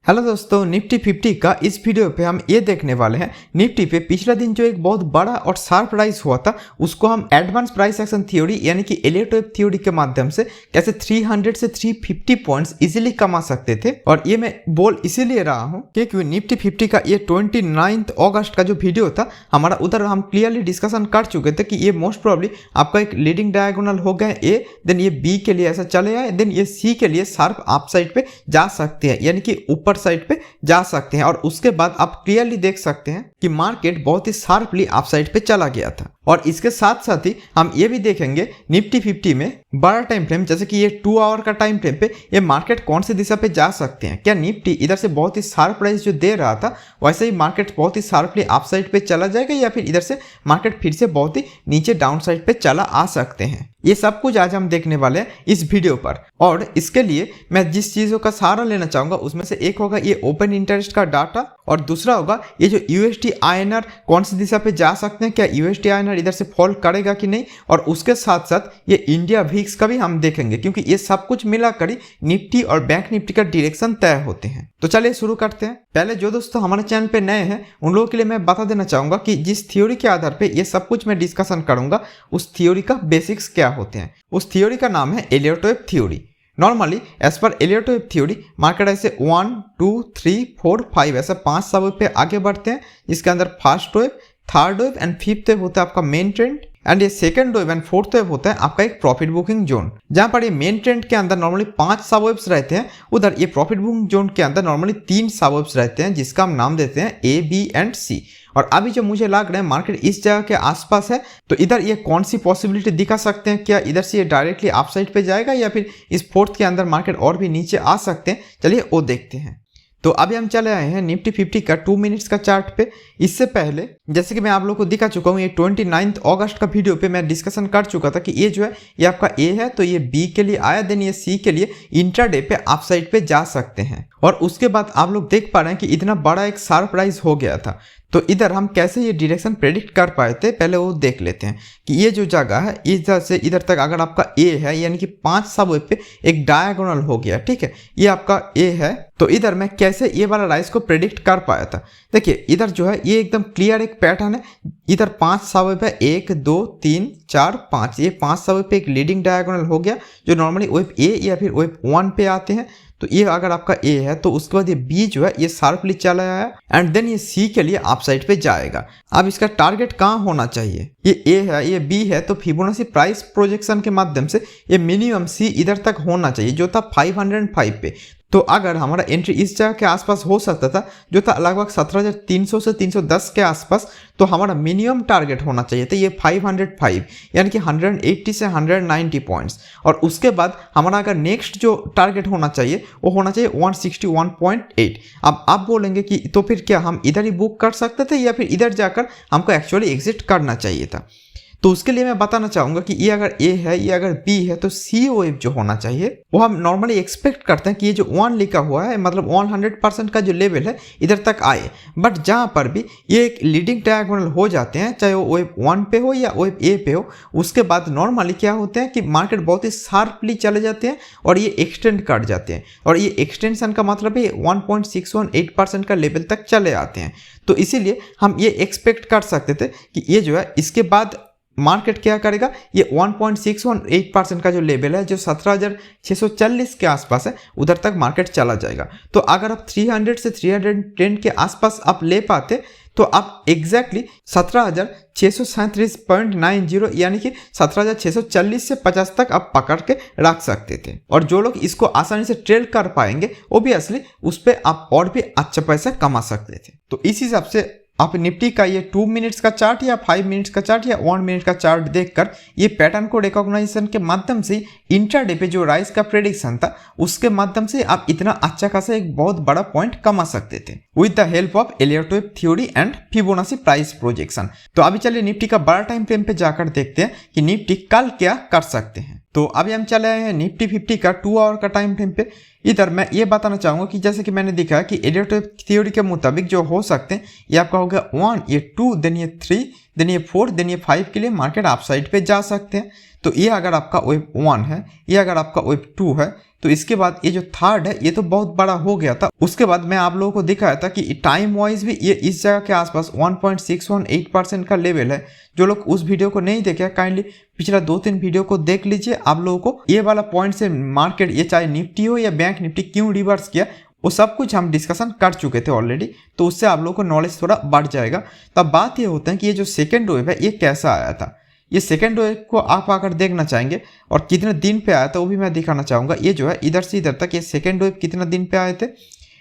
Hello दोस्तों, Nifty 50 का इस वीडियो पे हम ये देखने वाले हैं निफ्टी पे पिछला दिन जो एक बहुत बड़ा और शार्प राइज हुआ था उसको हम एडवांस प्राइस एक्शन थ्योरी यानी कि एलियट वेव थ्योरी के माध्यम से कैसे 300 से 350 पॉइंट्स इजीली कमा सकते थे। और ये मैं बोल इसीलिए रहा हूँ क्योंकि निफ्टी 50 का ये 29 अगस्त का जो वीडियो था हमारा, उधर हम क्लियरली डिस्कशन कर चुके थे कि ये मोस्ट प्रॉब्ली आपका एक लीडिंग डायगोनल हो गया ए, देन ये बी के लिए ऐसा चले आए, देन ये सी के लिए शार्प अपसाइड पे जा सकते हैं यानी कि ऊपर साइड पे जा सकते हैं। और उसके बाद आप क्लियरली देख सकते हैं कि मार्केट बहुत ही शार्पली अपसाइड पे चला गया था। और इसके साथ साथ ही हम ये भी देखेंगे निफ्टी 50 में बड़ा टाइम फ्रेम जैसे कि ये 2 आवर का टाइम फ्रेम पे ये मार्केट कौन सी दिशा पे जा सकते हैं। क्या निफ्टी इधर से बहुत ही शार्प प्राइस जो दे रहा था वैसे ही मार्केट बहुत ही शार्पली अपसाइड पे चला जाएगा या फिर इधर से मार्केट फिर से बहुत ही नीचे डाउन साइड पे चला आ सकते हैं। ये सब कुछ आज हम देखने वाले हैं इस वीडियो पर। और इसके लिए मैं जिस चीज़ों का सहारा लेना चाहूँगा उसमें से एक होगा ये ओपन इंटरेस्ट का डाटा और दूसरा होगा ये जो यूएसडी आईएनआर कौन सी दिशा पे जा सकते हैं, क्या यूएसडी आईएनआर इधर से फॉल करेगा कि नहीं। और उसके साथ साथ ये इंडिया वीक्स का भी हम देखेंगे क्योंकि ये सब कुछ मिलाकर ही निफ्टी और बैंक निफ्टी का डायरेक्शन तय होते हैं। तो चलिए शुरू करते हैं। पहले जो दोस्तों हमारे चैनल पे नए हैं उन लोगों के लिए मैं बता देना चाहूँगा कि जिस थ्योरी के आधार पे ये सब कुछ मैं डिस्कशन करूँगा उस थ्योरी का बेसिक्स क्या होते हैं। उस थ्योरी का नाम है Elliott wave theory. Normally as per Elliott wave theory market ऐसे 1, 2, 3, 4, 5 ऐसे 5 सब वेव पे आगे बढ़ते हैं, जिसके अंदर first wave, third wave and fifth wave होता है आपका मेन ट्रेंड एंड ये second wave and fourth wave होता है आपका एक प्रॉफिट बुकिंग जोन। जहां पर ये मेन ट्रेंड के अंदर नॉर्मली 5 सब वेव्स रहते हैं, उधर ये प्रॉफिट बुकिंग जोन के अंदर नॉर्मली 3 सब वेव्स रहते हैं जिसका हम नाम देते हैं ए, बी एंड सी। और अभी जो मुझे लग रहा है मार्केट इस जगह के आसपास है, तो इधर ये कौन सी पॉसिबिलिटी दिखा सकते हैं, क्या इधर से ये डायरेक्टली अपसाइड पे जाएगा या फिर इस फोर्थ के अंदर मार्केट और भी नीचे आ सकते हैं। चलिए वो देखते हैं। तो अभी हम चले आए हैं निफ्टी 50 का 2 मिनट्स का चार्ट पे। इससे पहले जैसे कि मैं आप लोगों को दिखा चुका हूँ, ये 29 अगस्त का वीडियो पे मैं डिस्कशन कर चुका था कि ये जो है ये आपका ए है, तो ये बी के लिए आया, देन ये सी के लिए इंट्राडे पे अपसाइड पे जा सकते हैं। और उसके बाद आप लोग देख पा रहे हैं कि इतना बड़ा एक शार्प राइज हो गया था। तो इधर हम कैसे ये डायरेक्शन प्रेडिक्ट कर पाए थे पहले वो देख लेते हैं कि ये जो जगह है इधर से इधर तक अगर आपका ए है यानी कि 5 सब वेव पे एक डायगोनल हो गया, ठीक है, ये आपका ए है। तो इधर मैं कैसे ये वाला राइज को प्रेडिक्ट कर पाया था। देखिए इधर जो है ये एकदम क्लियर एक पैटर्न है। इधर 5 सब वेव है, 1, 2, 3, 4, 5, ये 5 सब वेव पे एक लीडिंग डायगोनल हो गया जो नॉर्मली वेव ए या फिर वेव 1 पे आते हैं। तो ये अगर आपका ए है तो उसके बाद ये बी जो है ये शार्पली चला आया एंड देन ये सी के लिए अपसाइड पे जाएगा। अब इसका टारगेट कहाँ होना चाहिए, ये ए है ये बी है, तो फिबोनाची प्राइस प्रोजेक्शन के माध्यम से ये मिनिमम सी इधर तक होना चाहिए जो था 505 पे। तो अगर हमारा एंट्री इस जगह के आसपास हो सकता था जो था लगभग 17,300 से 310 के आसपास, तो हमारा मिनिमम टारगेट होना चाहिए था ये 505 यानी कि 180 से 190 पॉइंट्स। और उसके बाद हमारा अगर नेक्स्ट जो टारगेट होना चाहिए वो होना चाहिए 161.8। अब आप बोलेंगे कि तो फिर क्या हम इधर ही बुक कर सकते थे या फिर इधर जाकर हमको एक्चुअली एग्जिट करना चाहिए था। तो उसके लिए मैं बताना चाहूँगा कि ये अगर ए है ये अगर बी है तो सी वेव जो होना चाहिए वो हम नॉर्मली एक्सपेक्ट करते हैं कि ये जो 1 लिखा हुआ है मतलब 100% का जो लेवल है इधर तक आए। बट जहाँ पर भी ये एक लीडिंग डायगोनल हो जाते हैं, चाहे वो वेव 1 पे हो या वेव ए पे हो, उसके बाद नॉर्मली क्या होते हैं कि मार्केट बहुत ही शार्पली चले जाते हैं और ये एक्सटेंड कर जाते हैं। और ये एक्सटेंशन का मतलब है 1.618% का लेवल तक चले आते हैं। तो इसीलिए हम ये एक्सपेक्ट कर सकते थे कि ये जो है इसके बाद मार्केट क्या करेगा, ये 1.618% का जो लेवल है जो 17,640 के आसपास है उधर तक मार्केट चला जाएगा। तो अगर आप 300 से 310 के आसपास आप ले पाते तो आप एग्जैक्टली 17,637.90 यानी कि 17,640 से 50 तक आप पकड़ के रख सकते थे। और जो लोग इसको आसानी से ट्रेड कर पाएंगे ओबियसली उस पर आप और भी अच्छा पैसा कमा सकते थे। तो इस हिसाब से आप निफ्टी का ये 2 मिनट्स का चार्ट या 5 मिनट्स का चार्ट या 1 मिनट का चार्ट देखकर ये पैटर्न को रिकॉग्नाइजेशन के माध्यम से इंट्राडे पे जो राइज का प्रेडिक्शन था उसके माध्यम से आप इतना अच्छा खासा एक बहुत बड़ा पॉइंट कमा सकते थे with the help of Elliott wave theory and Fibonacci price projection. तो अभी चलिए निफ्टी का बड़ा टाइम फ्रेम पे जाकर देखते हैं कि निफ्टी कल क्या कर सकते हैं। तो अभी हम चले आए हैं निफ्टी 50 का 2 आवर का टाइम फ्रेम पे। इधर मैं ये बताना चाहूँगा कि जैसे कि मैंने देखा कि एलियट वेव थ्योरी के मुताबिक जो हो सकते हैं, ये आपका हो गया 1, ये 2, देन ये 3, देन ये 4, देन ये 5 के लिए मार्केट अपसाइड पे जा सकते हैं। तो ये अगर आपका वेव 1 है, ये अगर आपका वेव 2 है, तो इसके बाद ये जो थर्ड है ये तो बहुत बड़ा हो गया था। उसके बाद मैं आप लोगों को दिखाया था कि टाइम वाइज भी ये इस जगह के आसपास 1.618% का लेवल है। जो लोग उस वीडियो को नहीं देखे काइंडली पिछला 2-3 वीडियो को देख लीजिए। आप लोगों को ये वाला पॉइंट से मार्केट, ये चाहे निफ्टी हो या बैंक निफ्टी, क्यों रिवर्स किया वो सब कुछ हम डिस्कशन कर चुके थे ऑलरेडी। तो उससे आप लोगों को नॉलेज थोड़ा बढ़ जाएगा। तब बात ये होता है कि ये जो सेकेंड वेव है ये कैसा आया था। ये सेकेंड वेव को आप अगर देखना चाहेंगे और कितने दिन पे आया था वो भी मैं दिखाना चाहूँगा। ये जो है इधर से इधर तक ये सेकेंड वेव कितना दिन पे आए थे,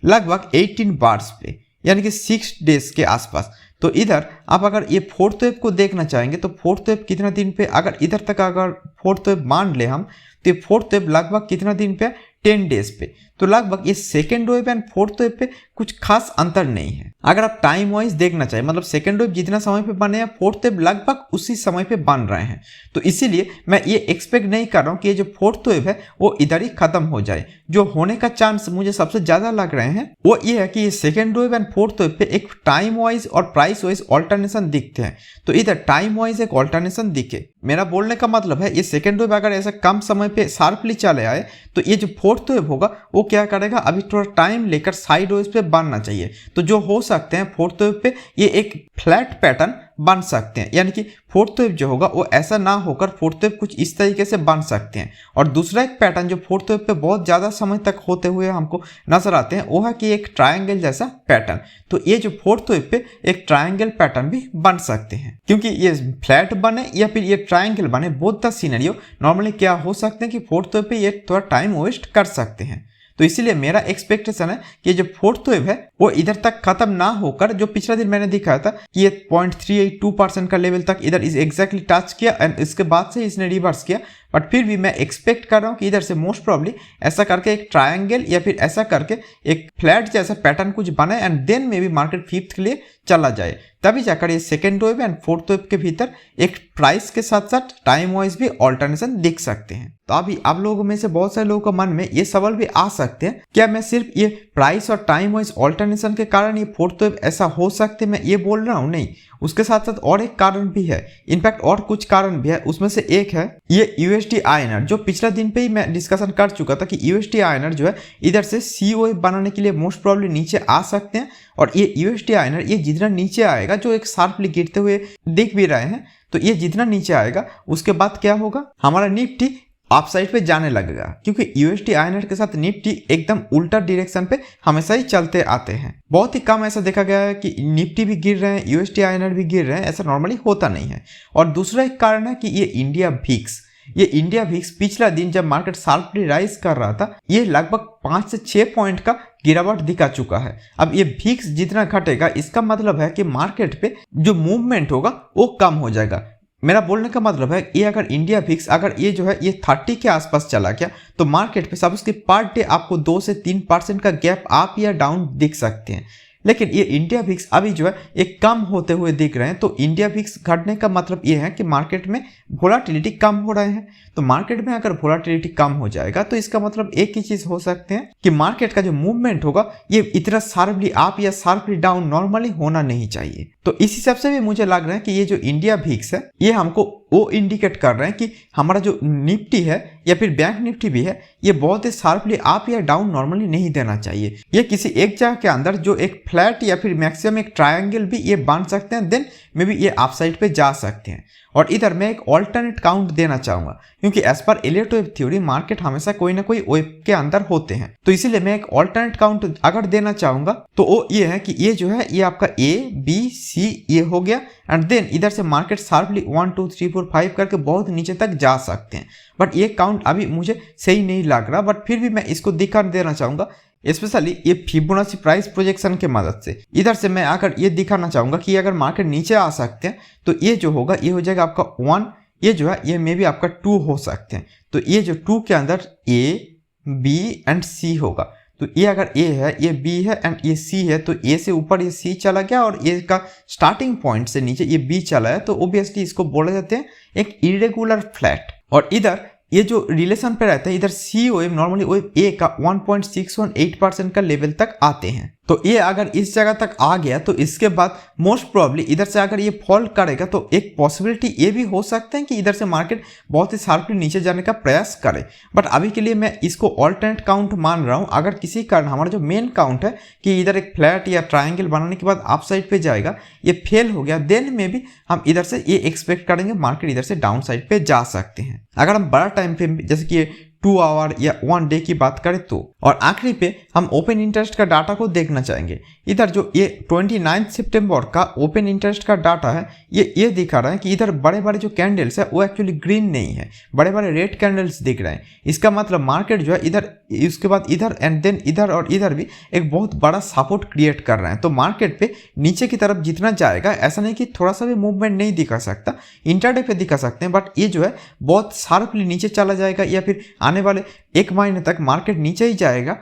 लगभग 18 बार्स पे, यानी कि 6 डेज के आसपास। तो इधर आप अगर ये फोर्थ वेव को देखना चाहेंगे तो फोर्थ वेव कितना दिन पे, अगर इधर तक अगर फोर्थ वेव मान ले हम, तो ये फोर्थ वेव लगभग कितना दिन पे, 10 डेज पे। तो लगभग ये second wave and fourth wave पे कुछ खास अंतर नहीं है। अगर आप टाइम वाइज देखना चाहिए, मतलब सेकेंड वेव जितना समय पे बने हैं, फोर्थ वेव लगभग उसी समय पे बन रहे हैं। तो इसीलिए मैं ये एक्सपेक्ट नहीं कर रहा हूँ कि ये जो फोर्थ वेव है वो इधर ही खत्म हो जाए। जो होने का चांस मुझे सबसे ज्यादा लग रहे हैं वो ये है कि ये second wave and fourth wave पे एक टाइम वाइज और प्राइस वाइज ऑल्टरनेशन दिखते हैं। तो इधर टाइम वाइज एक ऑल्टरनेशन दिखे, मेरा बोलने का मतलब है ये सेकेंड वेव अगर ऐसा कम समय पे शार्पली चले आए तो ये जो फोर्थ वेव होगा वो क्या करेगा, अभी थोड़ा टाइम लेकर साइड वेज पे बनना चाहिए। तो जो हो सकते हैं फोर्थ वेव पे ये एक फ्लैट पैटर्न बन सकते हैं, यानी कि फोर्थ वेव जो होगा वो ऐसा ना होकर फोर्थ वेव कुछ इस तरीके से बन सकते हैं। और दूसरा एक पैटर्न जो फोर्थ वेव पे बहुत ज़्यादा समय तक होते हुए हमको नजर आते हैं वो है कि एक ट्रायंगल जैसा पैटर्न। तो ये जो फोर्थ वेव पे एक ट्रायंगल पैटर्न भी बन सकते हैं, क्योंकि ये फ्लैट बने या फिर ये ट्रायंगल बने, बोथ द सिनेरियो नॉर्मली क्या हो सकते हैं कि फोर्थ वेव पे ये थोड़ा टाइम वेस्ट कर सकते हैं। तो इसीलिए मेरा एक्सपेक्टेशन है कि जो फोर्थ वेव है वो इधर तक खत्म ना होकर, जो पिछला दिन मैंने दिखाया था कि ये 0.382% का लेवल तक इधर इज एग्जैक्टली टच किया एंड इसके बाद से इसने रिवर्स किया। बट फिर भी मैं एक्सपेक्ट कर रहा हूँ कि इधर से मोस्ट प्रॉब्ली ऐसा करके एक ट्रायंगल या फिर ऐसा करके एक फ्लैट जैसा पैटर्न कुछ बने एंड देन में भी मार्केट फिफ्थ के लिए चला जाए, तभी जाकर ये second wave and fourth wave के भीतर एक प्राइस के साथ साथ टाइम वाइज भी ऑल्टरनेशन दिख सकते हैं। तो अभी आप लोगों में से बहुत सारे लोगों के मन में ये सवाल भी आ सकते हैं, क्या मैं सिर्फ ये प्राइस और टाइम वाइज ऑल्टरनेशन के कारण ये फोर्थ वेव ऐसा हो सकते मैं ये बोल रहा हूँ? नहीं, उसके साथ साथ और एक कारण भी है, इनफैक्ट और कुछ कारण भी है। उसमें से एक है ये यूएसडी आईएनआर, जो पिछला दिन पे ही मैं डिस्कशन कर चुका था कि यूएसडी आईएनआर जो है इधर से सी वेव बनाने के लिए मोस्ट प्रॉब्ली नीचे आ सकते हैं। और ये यूएसडी आईएनआर ये जितना नीचे आएगा, जो एक शार्पली गिरते हुए दिख भी रहे हैं, तो ये जितना नीचे आएगा उसके बाद क्या होगा, हमारा निफ्टी अपसाइड पे जाने लगेगा, क्योंकि यूएसडी आईएनआर के साथ निफ्टी एकदम उल्टा डायरेक्शन पे हमेशा ही चलते आते हैं। बहुत ही कम ऐसा देखा गया है कि निफ्टी भी गिर रहे हैं, यूएसडी आईएनआर भी गिर रहे हैं, ऐसा नॉर्मली होता नहीं है। और दूसरा एक कारण है कि ये इंडिया वीक्स पिछला दिन जब मार्केट शार्पली राइज कर रहा था, ये लगभग 5 से 6 पॉइंट का गिरावट दिखा चुका है। अब ये वीक्स जितना घटेगा इसका मतलब है कि मार्केट पे जो मूवमेंट होगा वो कम हो जाएगा। मेरा बोलने का मतलब है ये अगर इंडिया वीक्स अगर ये जो है ये 30 के आसपास चला गया तो मार्केट पे सपोज कि पर डे आपको 2 से 3% का गैप अप या डाउन दिख सकते हैं। लेकिन ये इंडिया वीक्स अभी जो है एक कम होते हुए दिख रहे हैं। तो इंडिया वीक्स घटने का मतलब ये है कि मार्केट में वोलाटिलिटी कम हो रहे हैं। तो मार्केट में अगर वोलाटिलिटी कम हो जाएगा तो इसका मतलब एक ही चीज हो सकते हैं कि मार्केट का जो मूवमेंट होगा ये इतना शार्पली अप या शार्पली डाउन नॉर्मली होना नहीं चाहिए। तो इस हिसाब से भी मुझे लग रहा है कि ये जो इंडिया वीक्स है ये हमको वो इंडिकेट कर रहे हैं कि हमारा जो निफ्टी है या फिर बैंक निफ्टी भी है ये बहुत ही शार्पली अप या डाउन नॉर्मली नहीं देना चाहिए। ये किसी एक जगह के अंदर जो एक फ्लैट या फिर मैक्सिमम एक ट्रायंगल भी ये बन सकते हैं, देन मे बी ये अपसाइड पे जा सकते हैं। और इधर मैं एक ऑल्टरनेट काउंट देना चाहूंगा, क्योंकि as per Elliott wave theory market हमेशा कोई ना कोई वेव के अंदर होते हैं। तो इसीलिए मैं एक ऑल्टरनेट काउंट अगर देना चाहूंगा तो वो ये है कि ये जो है ये आपका ए बी सी ये हो गया एंड देन इधर से मार्केट शार्पली 1 2 3 4 5 करके बहुत नीचे तक जा सकते हैं। बट ये काउंट अभी मुझे सही नहीं लग रहा, बट फिर भी मैं इसको दिखा देना चाहूंगा, स्पेशली ये फिबोनाची प्राइस प्रोजेक्शन के मदद से। इधर से मैं आकर ये दिखाना चाहूंगा कि अगर मार्केट नीचे आ सकते हैं तो ये जो होगा ये हो जाएगा आपका 1, ये जो है ये मे बी आपका 2 हो सकते हैं। तो ये जो 2 के अंदर ए बी एंड सी होगा। तो ये अगर ए है ये बी है एंड ये सी है, तो ए से ऊपर ये सी चला गया और ए का स्टार्टिंग पॉइंट से नीचे ये बी चला है, तो ओबियसली इसको बोले जाते हैं एक इरेगुलर फ्लैट। और इधर ये जो रिलेशन पे रहता है इधर सी ओ एम नॉर्मली ओ ए का 1.618% का लेवल तक आते हैं। तो ये अगर इस जगह तक आ गया तो इसके बाद मोस्ट प्रोबेबली इधर से अगर ये फॉल करेगा तो एक पॉसिबिलिटी ये भी हो सकता है कि इधर से मार्केट बहुत ही शार्पली नीचे जाने का प्रयास करे। बट अभी के लिए मैं इसको ऑल्टरनेट काउंट मान रहा हूँ। अगर किसी कारण हमारा जो मेन काउंट है कि इधर एक फ्लैट या ट्रायंगल बनाने के बाद अप साइड पे जाएगा, ये फेल हो गया, देन में भी हम इधर से ये एक्सपेक्ट करेंगे मार्केट इधर से डाउन साइड पे जा सकते हैं। अगर हम बड़ा टाइम फ्रेम जैसे कि 2 आवर या 1 डे की बात करें तो। और आखिरी पे हम ओपन इंटरेस्ट का डाटा को देखना चाहेंगे। इधर जो ये 29 सितंबर का ओपन इंटरेस्ट का डाटा है ये दिखा रहा है कि इधर बड़े बड़े जो कैंडल्स है वो एक्चुअली ग्रीन नहीं है, बड़े बड़े रेड कैंडल्स दिख रहे हैं। इसका मतलब मार्केट जो है इधर, उसके बाद इधर एंड देन इधर और इधर भी एक बहुत बड़ा सपोर्ट क्रिएट कर रहे हैं। तो मार्केट पे नीचे की तरफ जितना जाएगा, ऐसा नहीं कि थोड़ा सा भी मूवमेंट नहीं दिखा सकता, इंट्राडे पे दिखा सकते हैं, बट ये जो है बहुत शार्पली नीचे चला जाएगा या फिर आने वाले 1 महीने तक मार्केट नीचे ही जाएगा,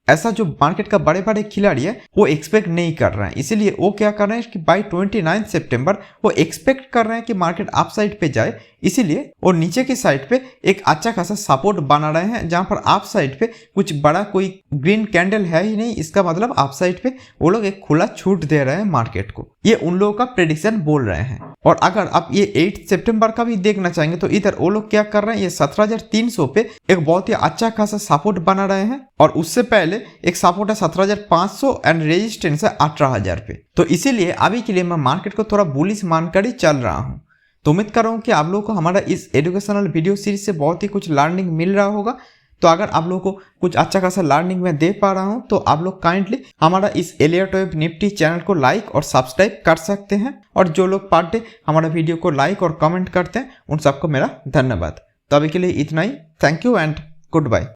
ऐसा जो मार्केट का बड़े बड़े खिलाड़ी है वो एक्सपेक्ट नहीं कर रहे हैं। इसीलिए वो क्या कर रहे हैं कि बाय 29 सितंबर वो एक्सपेक्ट कर रहे हैं कि मार्केट अप साइड पे जाए, इसीलिए और नीचे की साइड पे एक अच्छा खासा सपोर्ट बना रहे हैं, जहां पर अप साइड पे कुछ बड़ा कोई ग्रीन कैंडल है ही नहीं। इसका मतलब अप साइड पे वो लोग एक खुला छूट दे रहे हैं मार्केट को, ये उन लोगों का प्रेडिक्शन बोल रहे हैं। और अगर आप ये 8 सितंबर का भी देखना चाहेंगे तो इधर वो लोग क्या कर रहे हैं, ये 17,300 पे एक बहुत ही अच्छा खासा सपोर्ट बना रहे हैं, और उससे पहले एक सपोर्ट है 17,500 एंड रेजिस्टेंस है 18,000 पे। तो इसीलिए अभी के लिए मैं मार्केट को थोड़ा बुलिश मानकर ही चल रहा हूँ। तो उम्मीद कर रहा हूँ कि आप लोगों को हमारा इस एजुकेशनल वीडियो सीरीज से बहुत ही कुछ लर्निंग मिल रहा होगा। तो अगर आप लोगों को कुछ अच्छा खासा लर्निंग मैं दे पा रहा हूं तो आप लोग काइंडली हमारा इस एलियट वेब निफ्टी चैनल को लाइक और सब्सक्राइब कर सकते हैं। और जो लोग पर डे हमारा वीडियो को लाइक और कमेंट करते हैं उन सबको मेरा धन्यवाद। तो अभी के लिए इतना ही। Thank you and good bye.